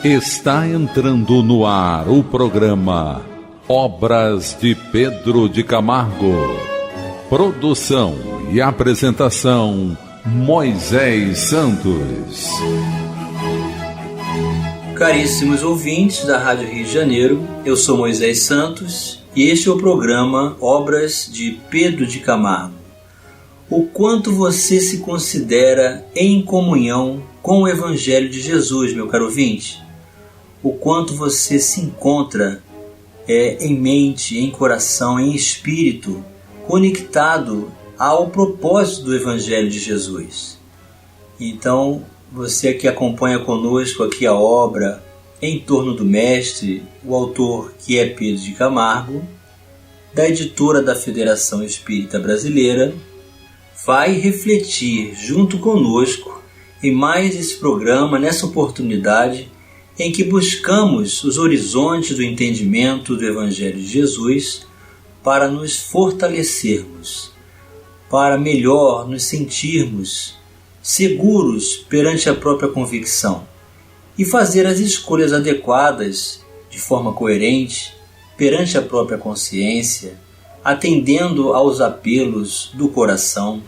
Está entrando no ar o programa Obras de Pedro de Camargo. Produção e apresentação Moisés Santos. Caríssimos ouvintes da Rádio Rio de Janeiro, eu sou Moisés Santos e este é o programa Obras de Pedro de Camargo. O quanto você se considera em comunhão com o Evangelho de Jesus, meu caro ouvinte? O quanto você se encontra em mente, em coração, em espírito, conectado ao propósito do Evangelho de Jesus. Então, você que acompanha conosco aqui a obra Em Torno do Mestre, o autor que é Pedro de Camargo, da editora da Federação Espírita Brasileira, vai refletir junto conosco em mais esse programa, nessa oportunidade em que buscamos os horizontes do entendimento do Evangelho de Jesus para nos fortalecermos, para melhor nos sentirmos seguros perante a própria convicção e fazer as escolhas adequadas de forma coerente perante a própria consciência, atendendo aos apelos do coração,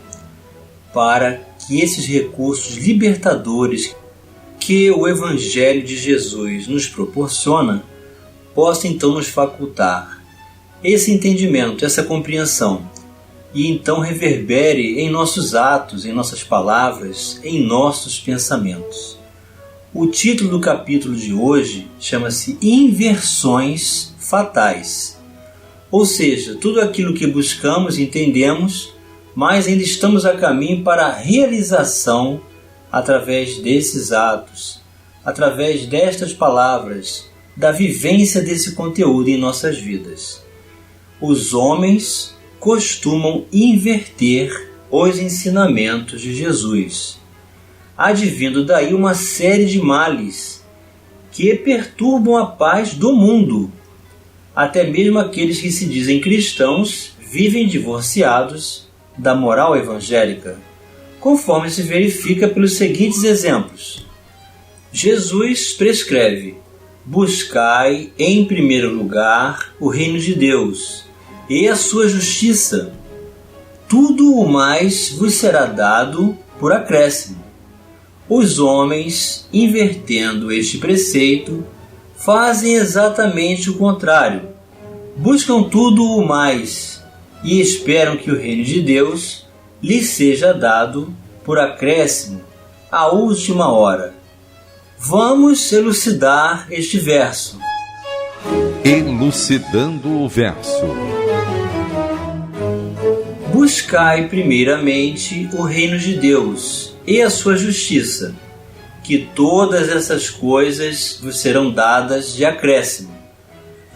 para que esses recursos libertadores que o Evangelho de Jesus nos proporciona possa então nos facultar esse entendimento, essa compreensão, e então reverbere em nossos atos, em nossas palavras, em nossos pensamentos. O título do capítulo de hoje chama-se Inversões Fatais, ou seja, tudo aquilo que buscamos e entendemos, mas ainda estamos a caminho para a realização através desses atos, através destas palavras, da vivência desse conteúdo em nossas vidas. Os homens costumam inverter os ensinamentos de Jesus, advindo daí uma série de males que perturbam a paz do mundo. Até mesmo aqueles que se dizem cristãos vivem divorciados da moral evangélica, conforme se verifica pelos seguintes exemplos. Jesus prescreve: buscai em primeiro lugar o reino de Deus e a sua justiça. Tudo o mais vos será dado por acréscimo. Os homens, invertendo este preceito, fazem exatamente o contrário. Buscam tudo o mais e esperam que o reino de Deus lhes seja dado por acréscimo à última hora. Vamos elucidar este verso. Elucidando o verso. Buscai primeiramente o reino de Deus e a sua justiça, que todas essas coisas vos serão dadas de acréscimo.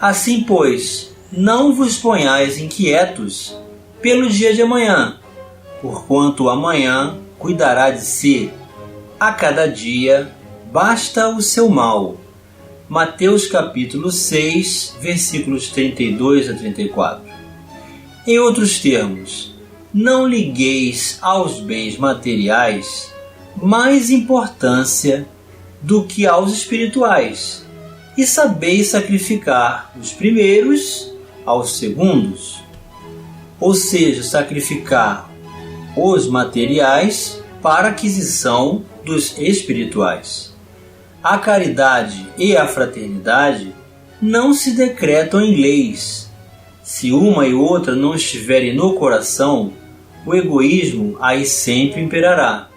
Assim, pois, não vos ponhais inquietos pelo dia de amanhã, porquanto o amanhã cuidará de si. A cada dia basta o seu mal. Mateus capítulo 6, versículos 32 a 34. Em outros termos, não ligueis aos bens materiais mais importância do que aos espirituais, e sabeis sacrificar os primeiros aos segundos, ou seja, sacrificar os materiais para a aquisição dos espirituais. A caridade e a fraternidade não se decretam em leis. Se uma e outra não estiverem no coração, o egoísmo aí sempre imperará.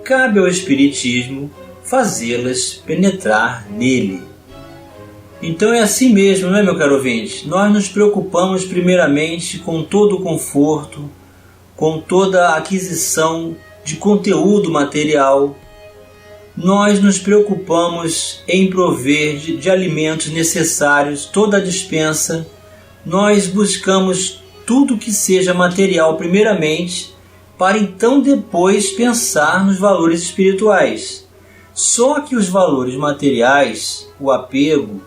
Cabe ao Espiritismo fazê-las penetrar nele. Então é assim mesmo, não é, meu caro ouvinte? Nós nos preocupamos primeiramente com todo o conforto, com toda a aquisição de conteúdo material. Nós nos preocupamos em prover de alimentos necessários, toda a despensa. Nós buscamos tudo que seja material primeiramente, para então depois pensar nos valores espirituais. Só que os valores materiais, o apego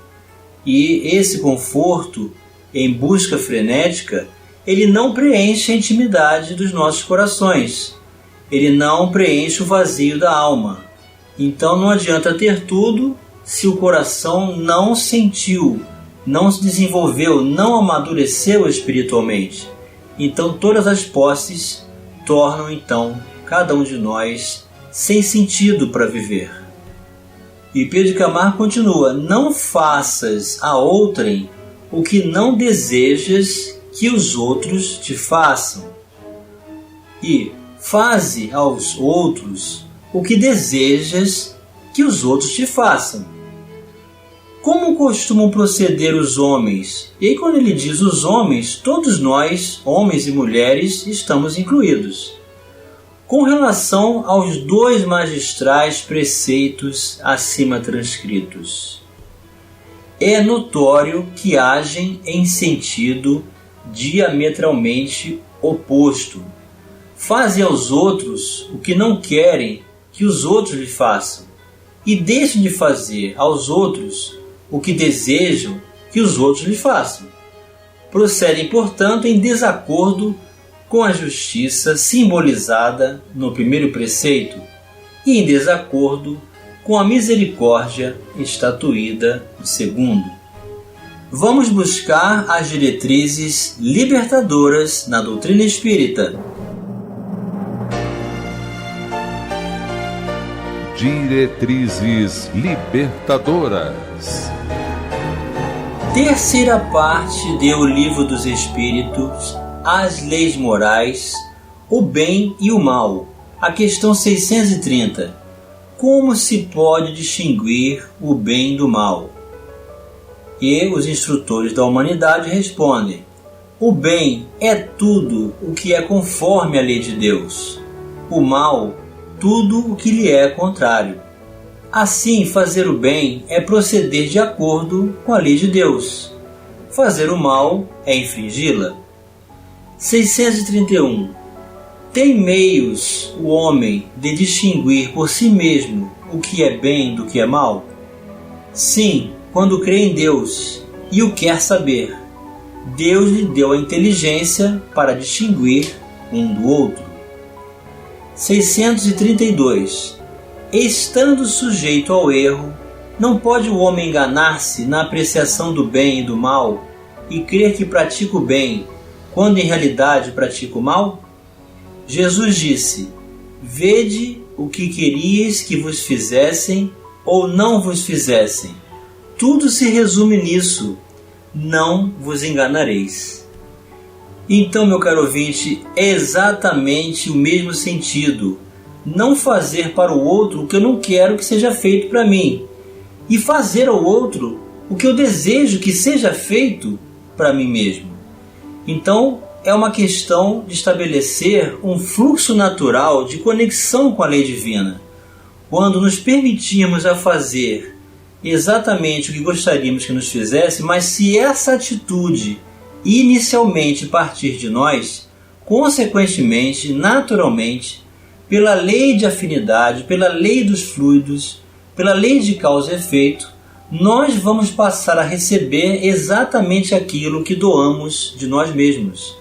e esse conforto em busca frenética, ele não preenche a intimidade dos nossos corações. Ele não preenche o vazio da alma. Então não adianta ter tudo se o coração não sentiu, não se desenvolveu, não amadureceu espiritualmente. Então todas as posses tornam então cada um de nós sem sentido para viver. E Pedro de Camargo continua: não faças a outrem o que não desejas que os outros te façam, e faze aos outros o que desejas que os outros te façam. Como costumam proceder os homens? E aí, quando ele diz os homens, todos nós, homens e mulheres, estamos incluídos. Com relação aos 2 magistrais preceitos acima transcritos, é notório que agem em sentido diametralmente oposto. Fazem aos outros o que não querem que os outros lhe façam, e deixam de fazer aos outros o que desejam que os outros lhe façam. Procedem, portanto, em desacordo com a justiça simbolizada no primeiro preceito e em desacordo com a misericórdia estatuída no segundo. Vamos buscar as diretrizes libertadoras na doutrina espírita. Diretrizes libertadoras. Terceira parte de O Livro dos Espíritos, As Leis Morais, o Bem e o Mal. A questão 630. Como se pode distinguir o bem do mal? E os instrutores da humanidade respondem: o bem é tudo o que é conforme a lei de Deus. O mal, tudo o que lhe é contrário. Assim, fazer o bem é proceder de acordo com a lei de Deus. Fazer o mal é infringi-la. 631. Tem meios o homem de distinguir por si mesmo o que é bem do que é mal? Sim, quando crê em Deus e o quer saber. Deus lhe deu a inteligência para distinguir um do outro. 632. Estando sujeito ao erro, não pode o homem enganar-se na apreciação do bem e do mal e crer que pratica o bem, quando em realidade pratica o mal? Jesus disse: vede o que queríeis que vos fizessem ou não vos fizessem. Tudo se resume nisso: não vos enganareis. Então, meu caro ouvinte, é exatamente o mesmo sentido. Não fazer para o outro o que eu não quero que seja feito para mim, e fazer ao outro o que eu desejo que seja feito para mim mesmo. Então, é uma questão de estabelecer um fluxo natural de conexão com a lei divina. Quando nos permitirmos a fazer exatamente o que gostaríamos que nos fizesse, mas se essa atitude inicialmente partir de nós, consequentemente, naturalmente, pela lei de afinidade, pela lei dos fluidos, pela lei de causa e efeito, nós vamos passar a receber exatamente aquilo que doamos de nós mesmos.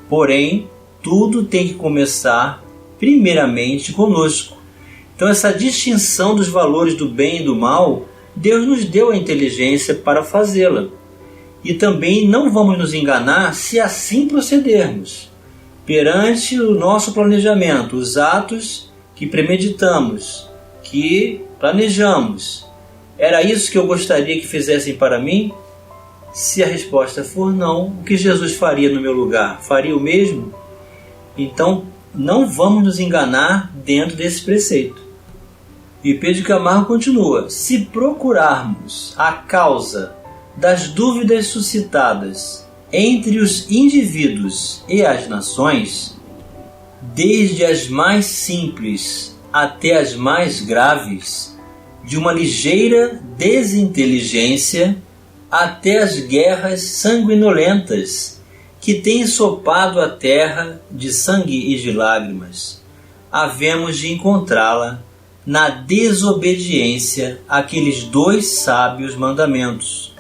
Porém, tudo tem que começar primeiramente conosco. Então, essa distinção dos valores do bem e do mal, Deus nos deu a inteligência para fazê-la. E também não vamos nos enganar se assim procedermos. Perante o nosso planejamento, os atos que premeditamos, que planejamos, era isso que eu gostaria que fizessem para mim? Se a resposta for não, o que Jesus faria no meu lugar? Faria o mesmo? Então, não vamos nos enganar dentro desse preceito. E Pedro de Camargo continua: se procurarmos a causa das dúvidas suscitadas entre os indivíduos e as nações, desde as mais simples até as mais graves, de uma ligeira desinteligência até as guerras sanguinolentas que têm ensopado a terra de sangue e de lágrimas, havemos de encontrá-la na desobediência àqueles 2 sábios mandamentos,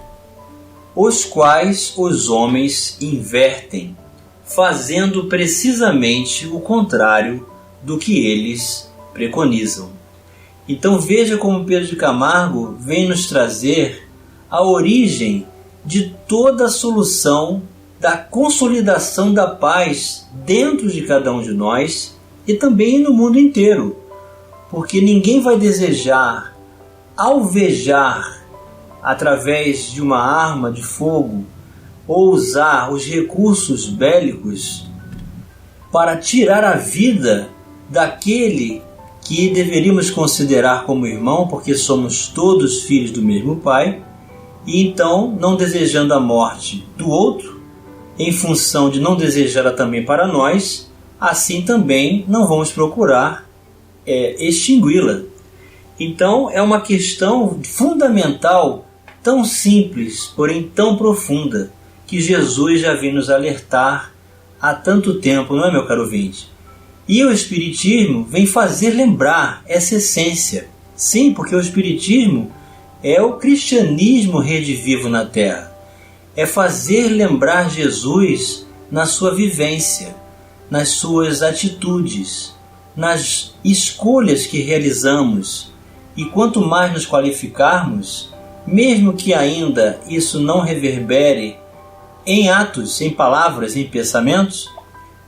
os quais os homens invertem, fazendo precisamente o contrário do que eles preconizam. Então veja como Pedro de Camargo vem nos trazer a origem de toda a solução da consolidação da paz dentro de cada um de nós e também no mundo inteiro. Porque ninguém vai desejar alvejar através de uma arma de fogo ou usar os recursos bélicos para tirar a vida daquele que deveríamos considerar como irmão, porque somos todos filhos do mesmo Pai, e então, não desejando a morte do outro, em função de não desejá-la também para nós, assim também não vamos procurar extingui-la. Então, é uma questão fundamental, tão simples, porém tão profunda, que Jesus já vem nos alertar há tanto tempo, não é, meu caro ouvinte? E o Espiritismo vem fazer lembrar essa essência. Sim, porque o Espiritismo é o cristianismo redivivo na Terra. É fazer lembrar Jesus na sua vivência, nas suas atitudes, nas escolhas que realizamos. E quanto mais nos qualificarmos, mesmo que ainda isso não reverbere em atos, em palavras, em pensamentos,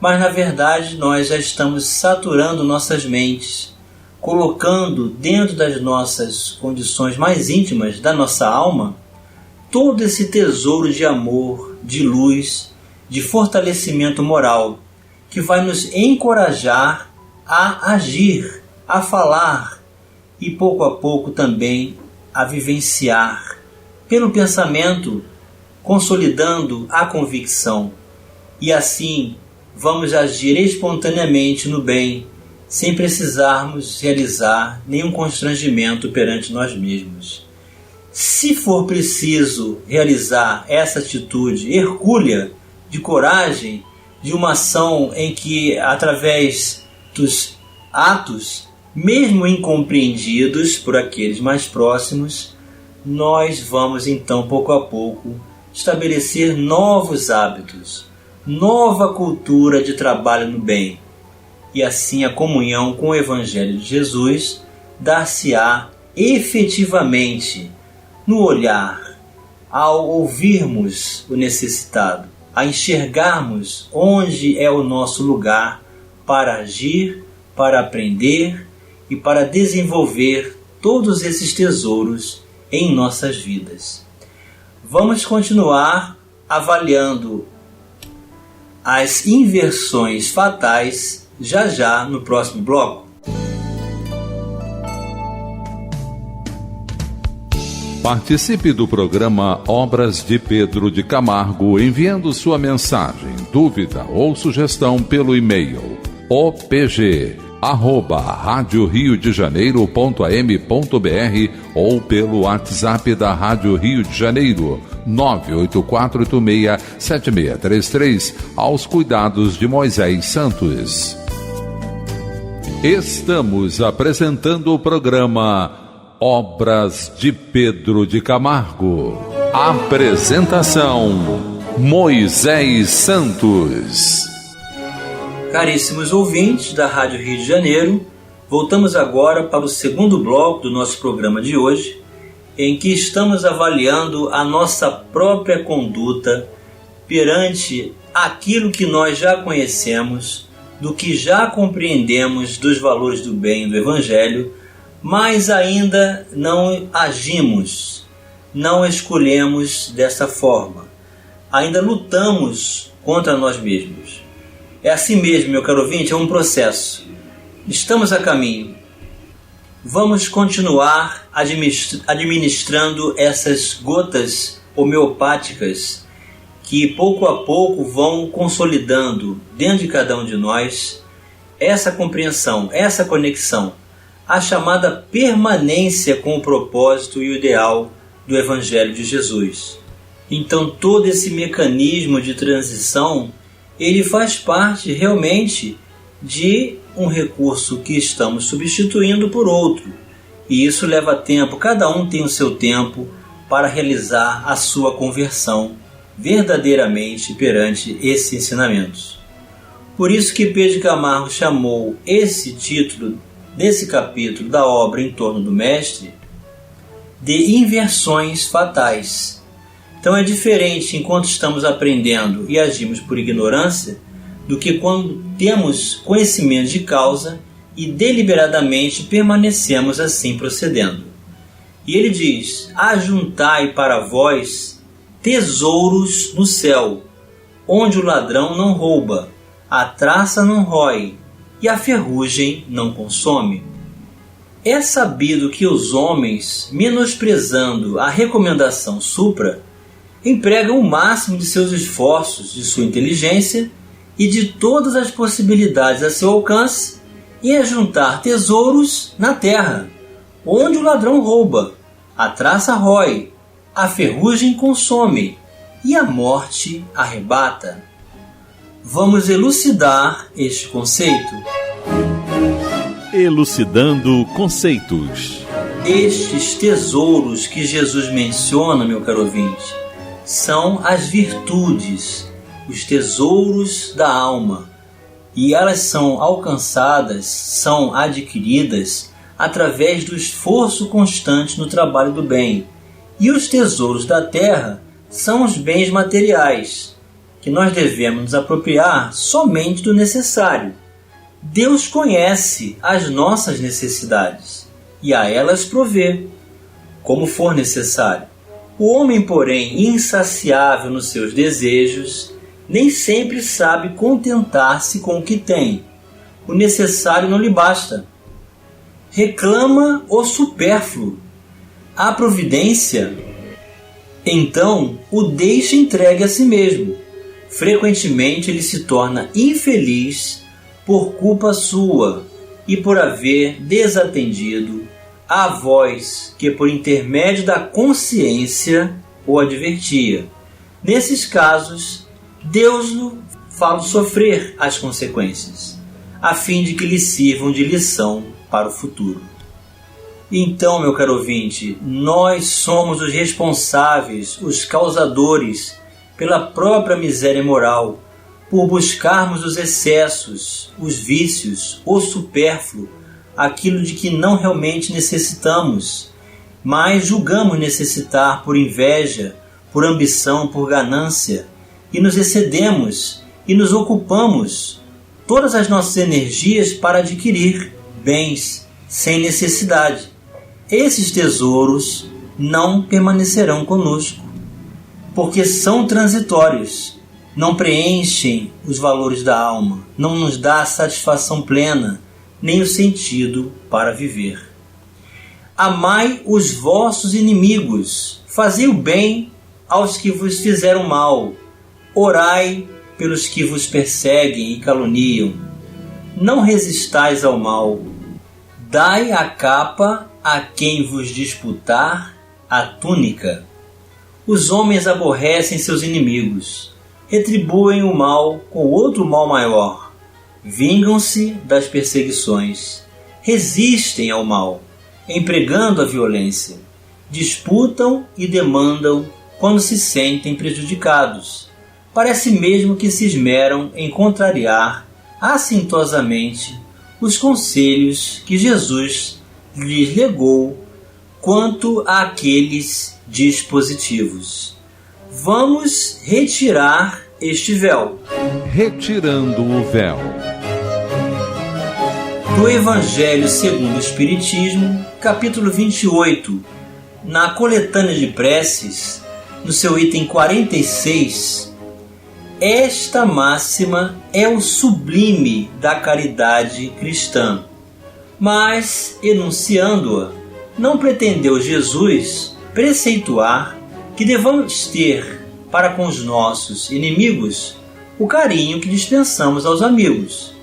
mas na verdade nós já estamos saturando nossas mentes, colocando dentro das nossas condições mais íntimas da nossa alma todo esse tesouro de amor, de luz, de fortalecimento moral, que vai nos encorajar a agir, a falar e pouco a pouco também a vivenciar, pelo pensamento, consolidando a convicção. E assim vamos agir espontaneamente no bem, sem precisarmos realizar nenhum constrangimento perante nós mesmos. Se for preciso realizar essa atitude hercúlea de coragem, de uma ação em que, através dos atos, mesmo incompreendidos por aqueles mais próximos, nós vamos então, pouco a pouco, estabelecer novos hábitos, nova cultura de trabalho no bem. E assim a comunhão com o Evangelho de Jesus dar-se-á efetivamente no olhar, ao ouvirmos o necessitado, a enxergarmos onde é o nosso lugar para agir, para aprender e para desenvolver todos esses tesouros em nossas vidas. Vamos continuar avaliando as inversões fatais já no próximo bloco. Participe do programa Obras de Pedro de Camargo enviando sua mensagem, dúvida ou sugestão pelo e-mail opg@radioriodejaneiro.am.br ou pelo WhatsApp da Rádio Rio de Janeiro 984867633 aos cuidados de Moisés Santos. Estamos apresentando o programa Obras de Pedro de Camargo. Apresentação: Moisés Santos. Caríssimos ouvintes da Rádio Rio de Janeiro, voltamos agora para o segundo bloco do nosso programa de hoje, em que estamos avaliando a nossa própria conduta perante aquilo que nós já conhecemos, do que já compreendemos dos valores do bem do Evangelho, mas ainda não agimos, não escolhemos dessa forma. Ainda lutamos contra nós mesmos. É assim mesmo, meu caro ouvinte, é um processo. Estamos a caminho. Vamos continuar administrando essas gotas homeopáticas que pouco a pouco vão consolidando dentro de cada um de nós essa compreensão, essa conexão, a chamada permanência com o propósito e o ideal do Evangelho de Jesus. Então todo esse mecanismo de transição, ele faz parte realmente de um recurso que estamos substituindo por outro. E isso leva tempo, cada um tem o seu tempo para realizar a sua conversão verdadeiramente perante esses ensinamentos. Por isso que Pedro de Camargo chamou esse título desse capítulo da obra Em Torno do Mestre de inversões fatais. Então é diferente enquanto estamos aprendendo e agimos por ignorância do que quando temos conhecimento de causa e deliberadamente permanecemos assim procedendo. E ele diz: ajuntai para vós tesouros no céu, onde o ladrão não rouba, a traça não rói e a ferrugem não consome. É sabido que os homens, menosprezando a recomendação supra, empregam o máximo de seus esforços, de sua inteligência e de todas as possibilidades a seu alcance em ajuntar tesouros na terra, onde o ladrão rouba, a traça rói, a ferrugem consome e a morte arrebata. Vamos elucidar este conceito. Elucidando conceitos. Estes tesouros que Jesus menciona, meu caro ouvinte, são as virtudes, os tesouros da alma, e elas são alcançadas, são adquiridas através do esforço constante no trabalho do bem. E os tesouros da terra são os bens materiais, que nós devemos nos apropriar somente do necessário. Deus conhece as nossas necessidades e a elas provê, como for necessário. O homem, porém, insaciável nos seus desejos, nem sempre sabe contentar-se com o que tem. O necessário não lhe basta. Reclama o supérfluo. A providência, então, o deixa entregue a si mesmo. Frequentemente ele se torna infeliz por culpa sua e por haver desatendido a voz que, por intermédio da consciência, o advertia. Nesses casos, Deus lhe faz sofrer as consequências, a fim de que lhe sirvam de lição para o futuro. Então, meu caro ouvinte, nós somos os responsáveis, os causadores, pela própria miséria moral, por buscarmos os excessos, os vícios, o supérfluo, aquilo de que não realmente necessitamos, mas julgamos necessitar por inveja, por ambição, por ganância, e nos excedemos e nos ocupamos todas as nossas energias para adquirir bens sem necessidade. Esses tesouros não permanecerão conosco, porque são transitórios, não preenchem os valores da alma, não nos dá a satisfação plena, nem o sentido para viver. Amai os vossos inimigos, fazei o bem aos que vos fizeram mal, orai pelos que vos perseguem e caluniam. Não resistais ao mal, dai a capa a quem vos disputar a túnica. Os homens aborrecem seus inimigos, retribuem o mal com outro mal maior, vingam-se das perseguições, resistem ao mal, empregando a violência, disputam e demandam quando se sentem prejudicados. Parece mesmo que se esmeram em contrariar assintosamente os conselhos que Jesus lhes legou quanto àqueles dispositivos. Vamos retirar este véu. Retirando o véu. Do Evangelho segundo o Espiritismo, capítulo 28, na coletânea de preces, no seu item 46, esta máxima é o sublime da caridade cristã. Mas, enunciando-a, não pretendeu Jesus preceituar que devamos ter para com os nossos inimigos o carinho que dispensamos aos amigos.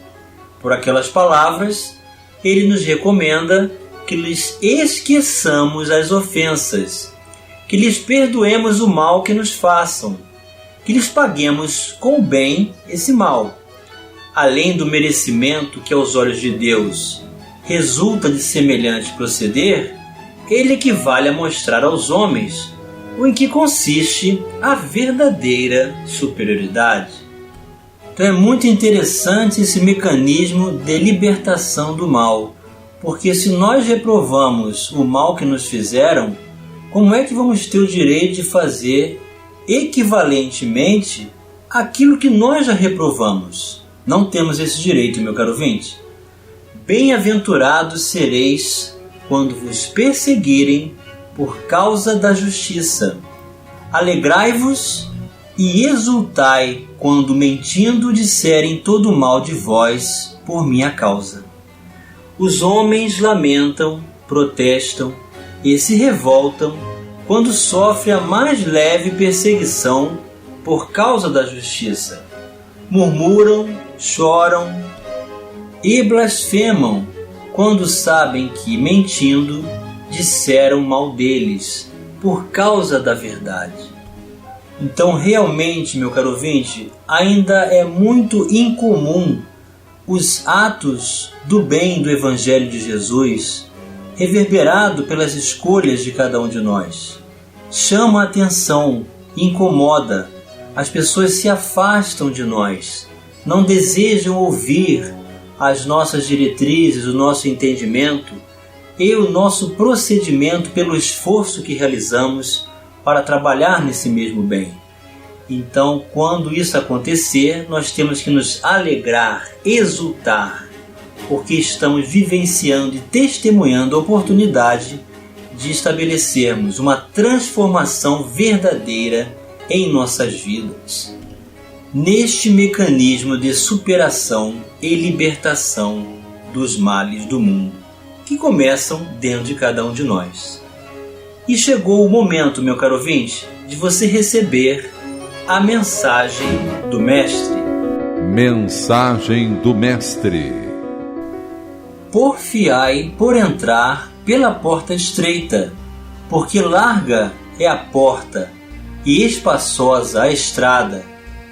Por aquelas palavras, ele nos recomenda que lhes esqueçamos as ofensas, que lhes perdoemos o mal que nos façam, que lhes paguemos com o bem esse mal. Além do merecimento que aos olhos de Deus resulta de semelhante proceder, ele equivale a mostrar aos homens o em que consiste a verdadeira superioridade. Então é muito interessante esse mecanismo de libertação do mal, Porque se nós reprovamos o mal que nos fizeram, como é que vamos ter o direito de fazer equivalentemente aquilo que nós já reprovamos? Não temos esse direito, meu caro ouvinte. Bem-aventurados sereis quando vos perseguirem por causa da justiça. Alegrai-vos e exultai quando, mentindo, disserem todo mal de vós por minha causa. Os homens lamentam, protestam e se revoltam quando sofrem a mais leve perseguição por causa da justiça. Murmuram, choram e blasfemam quando sabem que, mentindo, disseram mal deles por causa da verdade. Então, realmente, meu caro ouvinte, ainda é muito incomum os atos do bem do Evangelho de Jesus, reverberado pelas escolhas de cada um de nós. Chama a atenção, incomoda, as pessoas se afastam de nós, não desejam ouvir as nossas diretrizes, o nosso entendimento e o nosso procedimento pelo esforço que realizamos para trabalhar nesse mesmo bem. Então, quando isso acontecer, nós temos que nos alegrar, exultar, porque estamos vivenciando e testemunhando a oportunidade de estabelecermos uma transformação verdadeira em nossas vidas. Neste mecanismo de superação e libertação dos males do mundo, que começam dentro de cada um de nós. E chegou o momento, meu caro ouvinte, de você receber a mensagem do Mestre. Mensagem do Mestre. Porfiai por entrar pela porta estreita, porque larga é a porta e espaçosa a estrada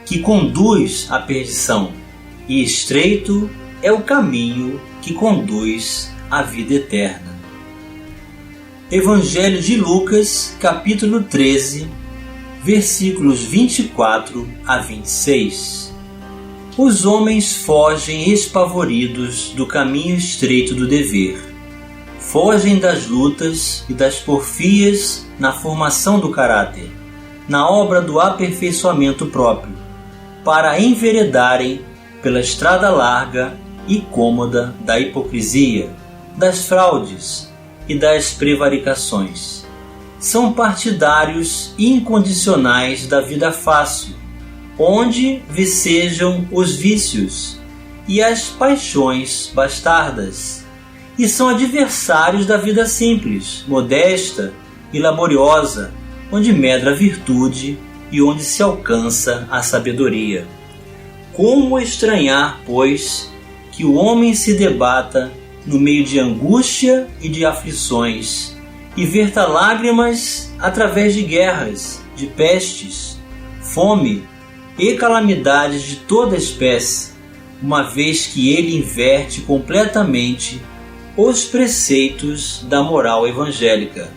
que conduz à perdição, e estreito é o caminho que conduz à vida eterna. Evangelho de Lucas, capítulo 13, versículos 24 a 26. Os homens fogem espavoridos do caminho estreito do dever. Fogem das lutas e das porfias na formação do caráter, na obra do aperfeiçoamento próprio, para enveredarem pela estrada larga e cômoda da hipocrisia, das fraudes e das prevaricações. São partidários incondicionais da vida fácil, onde vicejam os vícios e as paixões bastardas, e são adversários da vida simples, modesta e laboriosa, onde medra a virtude e onde se alcança a sabedoria. Como estranhar, pois, que o homem se debata no meio de angústia e de aflições, e verta lágrimas através de guerras, de pestes, fome e calamidades de toda espécie, uma vez que ele inverte completamente os preceitos da moral evangélica,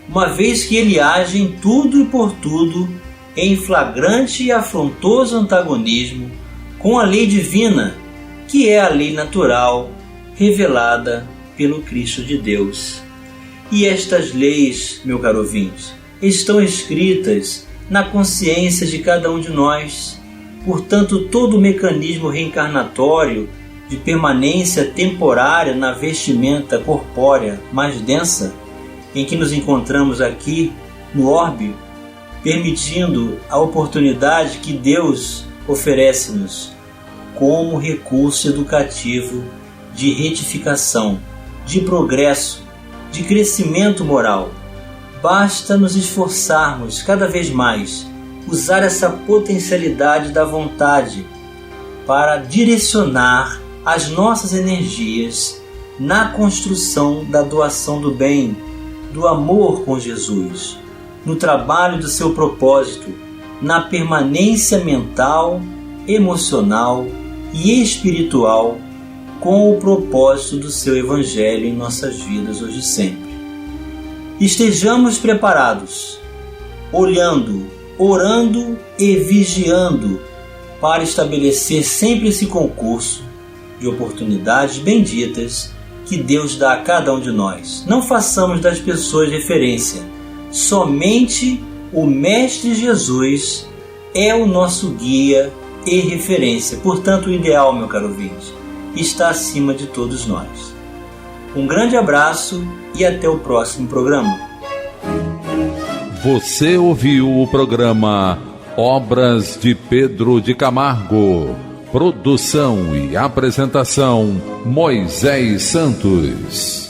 uma vez que ele age em tudo e por tudo em flagrante e afrontoso antagonismo com a lei divina, que é a lei natural revelada pelo Cristo de Deus. E estas leis, meu caro ouvinte, estão escritas na consciência de cada um de nós. Portanto, todo o mecanismo reencarnatório de permanência temporária na vestimenta corpórea mais densa, em que nos encontramos aqui no orbe, permitindo a oportunidade que Deus oferece-nos como recurso educativo de retificação, de progresso, de crescimento moral. Basta nos esforçarmos cada vez mais, usar essa potencialidade da vontade para direcionar as nossas energias na construção da doação do bem, do amor com Jesus, no trabalho do seu propósito, na permanência mental, emocional e espiritual com o propósito do seu Evangelho em nossas vidas hoje e sempre. Estejamos preparados, olhando, orando e vigiando para estabelecer sempre esse concurso de oportunidades benditas que Deus dá a cada um de nós. Não façamos das pessoas referência. Somente o Mestre Jesus é o nosso guia e referência. Portanto, o ideal, meu caro ouvinte, está acima de todos nós. Um grande abraço e até o próximo programa. Você ouviu o programa Obras de Pedro de Camargo. Produção e apresentação Moisés Santos.